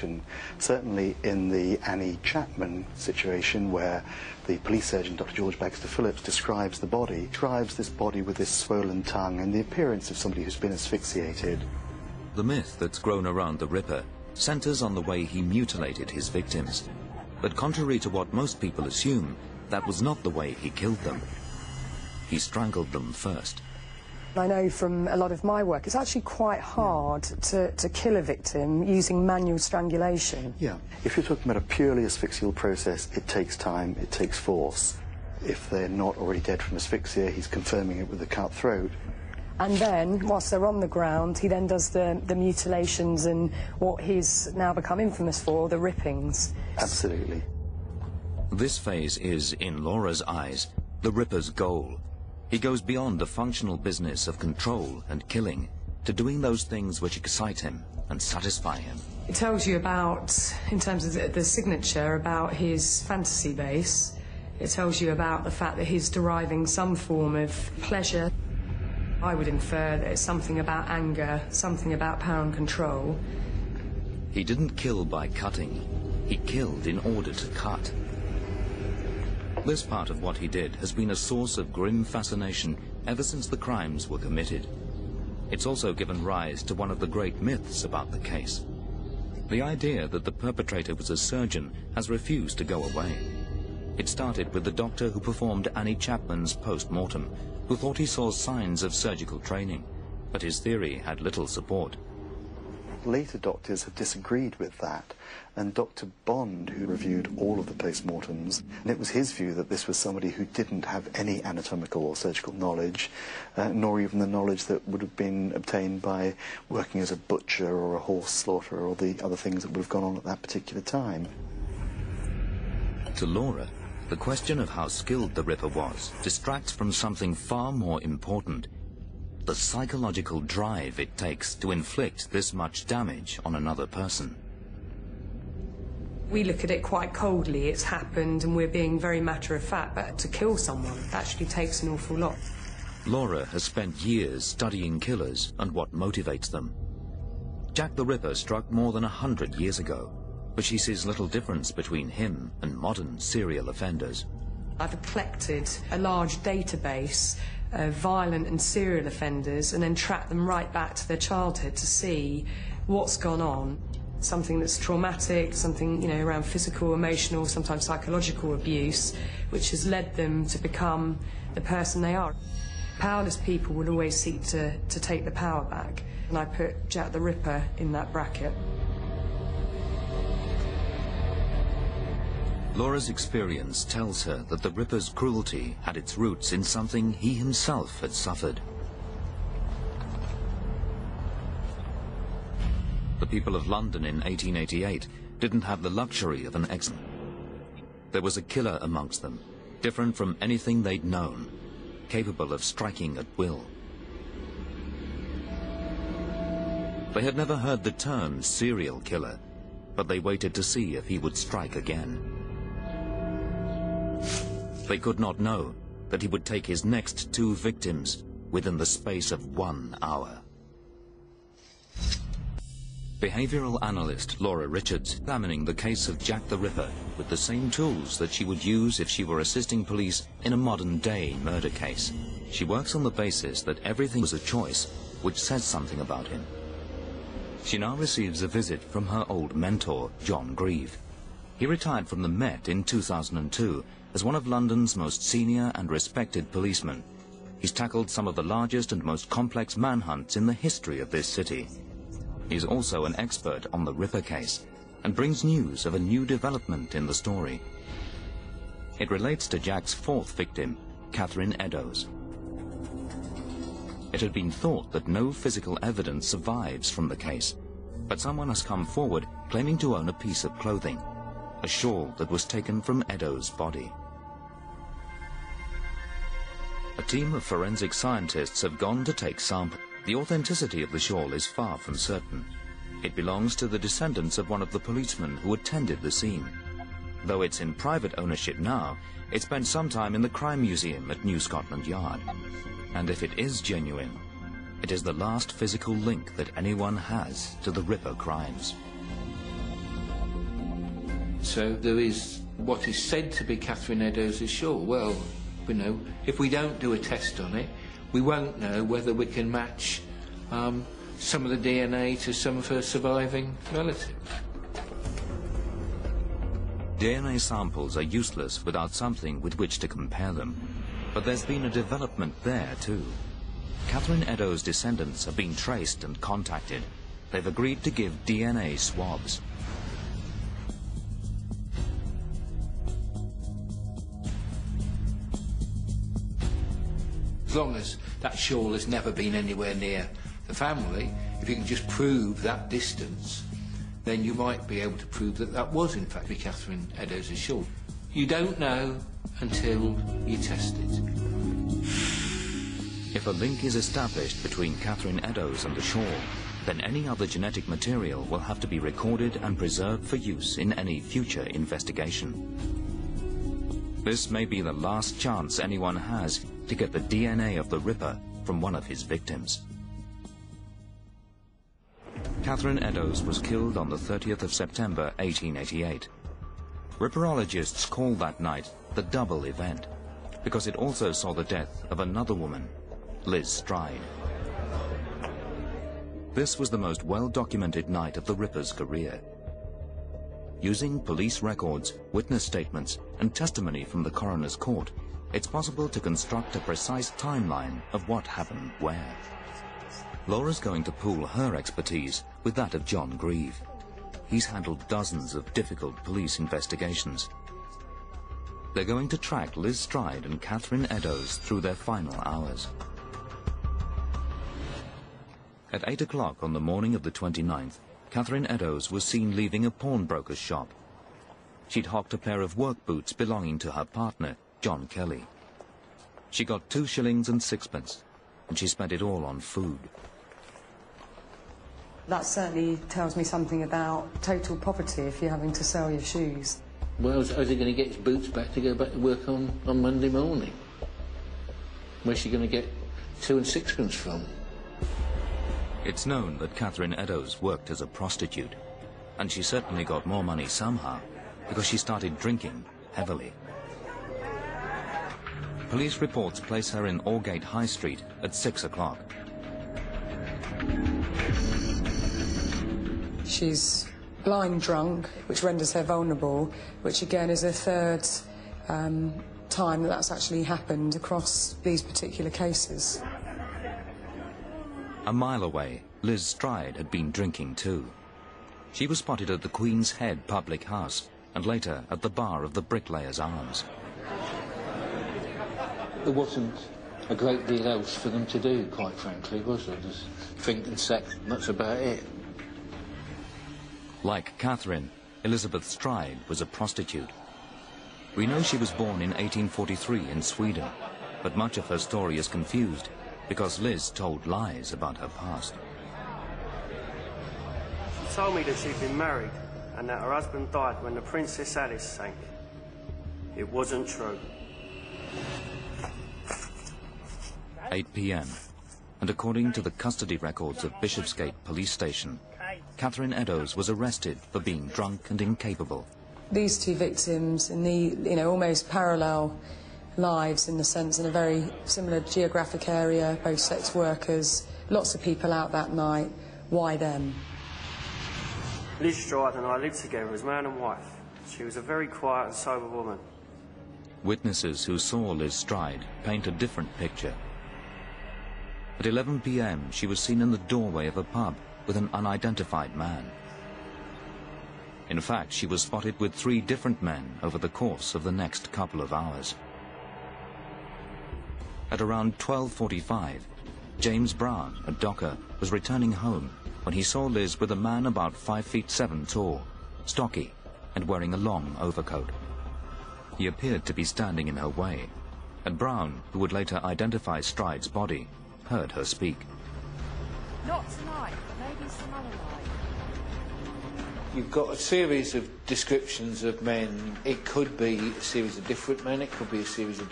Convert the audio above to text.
And certainly in the Annie Chapman situation, where the police surgeon, Dr. George Baxter Phillips, describes the body, describes this body with this swollen tongue and the appearance of somebody who's been asphyxiated. The myth that's grown around the Ripper centers on the way he mutilated his victims. But contrary to what most people assume, that was not the way he killed them. He strangled them first. I know from a lot of my work, it's actually quite hard to kill a victim using manual strangulation. Yeah. If you're talking about a purely asphyxial process, it takes time, it takes force. If they're not already dead from asphyxia, he's confirming it with a cut throat. And then, whilst they're on the ground, he then does the mutilations and what he's now become infamous for, the rippings. Absolutely. This phase is, in Laura's eyes, the Ripper's goal. He goes beyond the functional business of control and killing to doing those things which excite him and satisfy him. It tells you about, in terms of the signature, about his fantasy base. It tells you about the fact that he's deriving some form of pleasure. I would infer that it's something about anger, something about power and control. He didn't kill by cutting. He killed in order to cut. This part of what he did has been a source of grim fascination ever since the crimes were committed. It's also given rise to one of the great myths about the case. The idea that the perpetrator was a surgeon has refused to go away. It started with the doctor who performed Annie Chapman's post-mortem, who thought he saw signs of surgical training, but his theory had little support. Later doctors have disagreed with that, and Dr. Bond, who reviewed all of the post-mortems, and it was his view that this was somebody who didn't have any anatomical or surgical knowledge, nor even the knowledge that would have been obtained by working as a butcher or a horse slaughterer or the other things that would have gone on at that particular time. To Laura, the question of how skilled the Ripper was distracts from something far more important: the psychological drive it takes to inflict this much damage on another person. We look at it quite coldly. It's happened and we're being very matter-of-fact, but to kill someone actually takes an awful lot. Laura has spent years studying killers and what motivates them. Jack the Ripper struck more than 100 years ago, but she sees little difference between him and modern serial offenders. I've collected a large database of violent and serial offenders and then tracked them right back to their childhood to see what's gone on. Something that's traumatic, something, you know, around physical, emotional, sometimes psychological abuse, which has led them to become the person they are. Powerless people will always seek to take the power back, and I put Jack the Ripper in that bracket. Laura's experience tells her that the Ripper's cruelty had its roots in something he himself had suffered. The people of London in 1888 didn't have the luxury of an exile. There was a killer amongst them, different from anything they'd known, capable of striking at will. They had never heard the term serial killer, but they waited to see if he would strike again. They could not know that he would take his next 2 victims within the space of 1 hour. Behavioral analyst Laura Richards examining the case of Jack the Ripper with the same tools that she would use if she were assisting police in a modern-day murder case. She works on the basis that everything was a choice, which says something about him. She now receives a visit from her old mentor, John Grieve. He retired from the Met in 2002 as one of London's most senior and respected policemen. He's tackled some of the largest and most complex manhunts in the history of this city. He's also an expert on the Ripper case and brings news of a new development in the story. It relates to Jack's 4th victim, Catherine Eddowes. It had been thought that no physical evidence survives from the case, but someone has come forward claiming to own a piece of clothing, a shawl that was taken from Eddowes' body. A team of forensic scientists have gone to take samples. The authenticity of the shawl is far from certain. It belongs to the descendants of one of the policemen who attended the scene. Though it's in private ownership now, it spent some time in the Crime Museum at New Scotland Yard. And if it is genuine, it is the last physical link that anyone has to the Ripper crimes. So there is what is said to be Catherine Eddowes' shawl. Well, you know, if we don't do a test on it, we won't know whether we can match some of the DNA to some of her surviving relatives. DNA samples are useless without something with which to compare them. But there's been a development there too. Catherine Eddowes' descendants have been traced and contacted. They've agreed to give DNA swabs. As long as that shawl has never been anywhere near the family, if you can just prove that distance, then you might be able to prove that that was in fact Catherine Eddowes' shawl. You don't know until you test it. If a link is established between Catherine Eddowes and the shawl, then any other genetic material will have to be recorded and preserved for use in any future investigation. This may be the last chance anyone has to get the DNA of the Ripper from one of his victims. Catherine Eddowes was killed on the 30th of September 1888. Ripperologists call that night the double event, because it also saw the death of another woman, Liz Stride. This was the most well-documented night of the Ripper's career. Using police records, witness statements, and testimony from the coroner's court, it's possible to construct a precise timeline of what happened where. Laura's going to pool her expertise with that of John Grieve. He's handled dozens of difficult police investigations. They're going to track Liz Stride and Catherine Eddowes through their final hours. At 8 o'clock on the morning of the 29th, Catherine Eddowes was seen leaving a pawnbroker's shop. She'd hocked a pair of work boots belonging to her partner, John Kelly. She got 2 shillings and 6pence, and she spent it all on food. That certainly tells me something about total poverty if you're having to sell your shoes. Well, how's he going to get his boots back to go back to work on Monday morning? Where's she going to get 2 and 6pence from? It's known that Catherine Eddowes worked as a prostitute, and she certainly got more money somehow, because she started drinking heavily. Police reports place her in Aldgate High Street at 6 o'clock. She's blind drunk, which renders her vulnerable, which again is a third time that that's actually happened across these particular cases. A mile away, Liz Stride had been drinking too. She was spotted at the Queen's Head public house and later at the bar of the Bricklayers Arms. There wasn't a great deal else for them to do, quite frankly, was there? Just drink and sex, and that's about it. Like Catherine, Elizabeth Stride was a prostitute. We know she was born in 1843 in Sweden, but much of her story is confused because Liz told lies about her past. She told me that she'd been married and that her husband died when the Princess Alice sank. It wasn't true. 8 p.m. and according to the custody records of Bishopsgate Police Station, Catherine Eddowes was arrested for being drunk and incapable. These two victims in the, almost parallel lives in the sense in a very similar geographic area, both sex workers, lots of people out that night. Why them? Liz Stride and I lived together as man and wife. She was a very quiet and sober woman. Witnesses who saw Liz Stride paint a different picture. At 11 p.m. she was seen in the doorway of a pub with an unidentified man. In fact, she was spotted with 3 different men over the course of the next couple of hours. At around 12:45, James Brown, a docker, was returning home when he saw Liz with a man about 5'7" tall, stocky, and wearing a long overcoat. He appeared to be standing in her way, and Brown, who would later identify Stride's body, heard her speak. Not tonight, but maybe some other night. You've got a series of descriptions of men. It could be a series of different men, it could be a series of